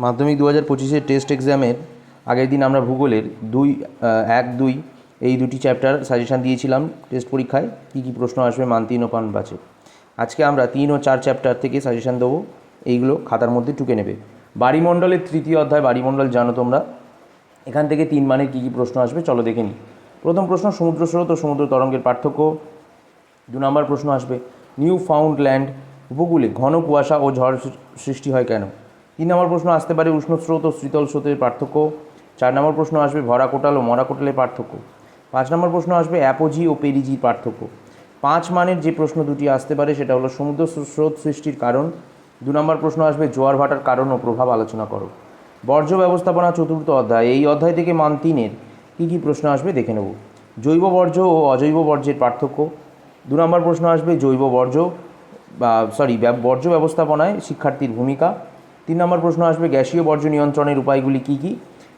মাধ্যমিক 2025-এর টেস্ট এক্সামের আগের দিন আমরা ভূগোলের 1-2 এই দুটি চ্যাপ্টার সাজেশান দিয়েছিলাম টেস্ট পরীক্ষায় কী কী প্রশ্ন আসবে মান 3 ও মান 5-এ। আজকে আমরা 3 ও 4 চ্যাপ্টার থেকে সাজেশান দেবো, এইগুলো খাতার মধ্যে টুকে নেবে। বাড়িমণ্ডলের তৃতীয় অধ্যায়, বাড়িমণ্ডল জানো তোমরা, এখান থেকে 3 মানের কী কী প্রশ্ন আসবে চলো দেখে নিই। প্রথম প্রশ্ন, সমুদ্র স্রোত ও সমুদ্র তরঙ্গের পার্থক্য। 2 নম্বর প্রশ্ন আসবে, নিউ ফাউন্ডল্যান্ড উপকূলে ঘন কুয়াশা ও ঝড় সৃষ্টি হয় কেন। 3 নম্বর প্রশ্ন আসতে পারে, উষ্ণ স্রোত ও শীতল স্রোতের পার্থক্য। 4 নম্বর প্রশ্ন আসবে, ভরা কোটাল ও মরা কোটালের পার্থক্য। 5 নম্বর প্রশ্ন আসবে, অ্যাপোজি ও পেরিজির পার্থক্য। 5 মানের যে প্রশ্ন দুটি আসতে পারে সেটা হলো সমুদ্র স্রোত সৃষ্টির কারণ। 2 নম্বর প্রশ্ন আসবে, জোয়ার ভাটার কারণ ও প্রভাব আলোচনা করো। বর্জ্য ব্যবস্থাপনা চতুর্থ অধ্যায়, এই অধ্যায় থেকে মান 3-এর কী কী প্রশ্ন আসবে দেখে নেব। জৈব বর্জ্য ও অজৈব বর্জ্যের পার্থক্য। 2 নম্বর প্রশ্ন আসবে, বর্জ্য ব্যবস্থাপনায় শিক্ষার্থীর ভূমিকা। 3 নম্বর প্রশ্ন আসবে, গ্যাসীয় বর্জ্য নিয়ন্ত্রণের উপায়গুলি কী কী।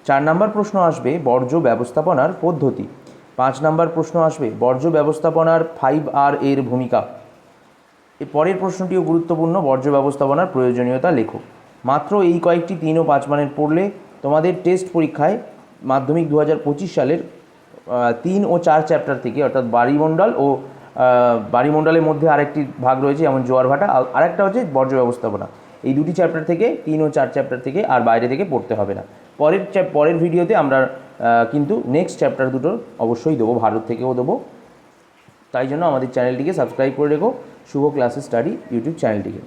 4 নম্বর প্রশ্ন আসবে, বর্জ্য ব্যবস্থাপনার পদ্ধতি। 5 নম্বর প্রশ্ন আসবে, বর্জ্য ব্যবস্থাপনার 5R এর ভূমিকা। এর পরের প্রশ্নটিও গুরুত্বপূর্ণ, বর্জ্য ব্যবস্থাপনার প্রয়োজনীয়তা লেখো। মাত্র এই কয়েকটি 3 ও 5 মানের পড়লে তোমাদের টেস্ট পরীক্ষায় মাধ্যমিক 2025 সালের 3 ও 4 চ্যাপ্টার থেকে, অর্থাৎ বাড়িমণ্ডল ও বাড়িমণ্ডলের মধ্যে আরেকটি ভাগ রয়েছে যেমন জোয়ার ভাটা, আরেকটা হচ্ছে বর্জ্য ব্যবস্থাপনা, এই দুটি চ্যাপ্টার থেকে 3 ও 4 চ্যাপ্টার থেকে আর বাইরে থেকে পড়তে হবে না। পরের ভিডিওতে আমরা কিন্তু নেক্সট চ্যাপ্টার দুটো অবশ্যই দেবো, ভারত থেকেও দেবো। তাই জন্য আমাদের চ্যানেলটিকে সাবস্ক্রাইব করে রেখো, শুভ ক্লাসেস স্টাডি ইউটিউব চ্যানেলটিকে।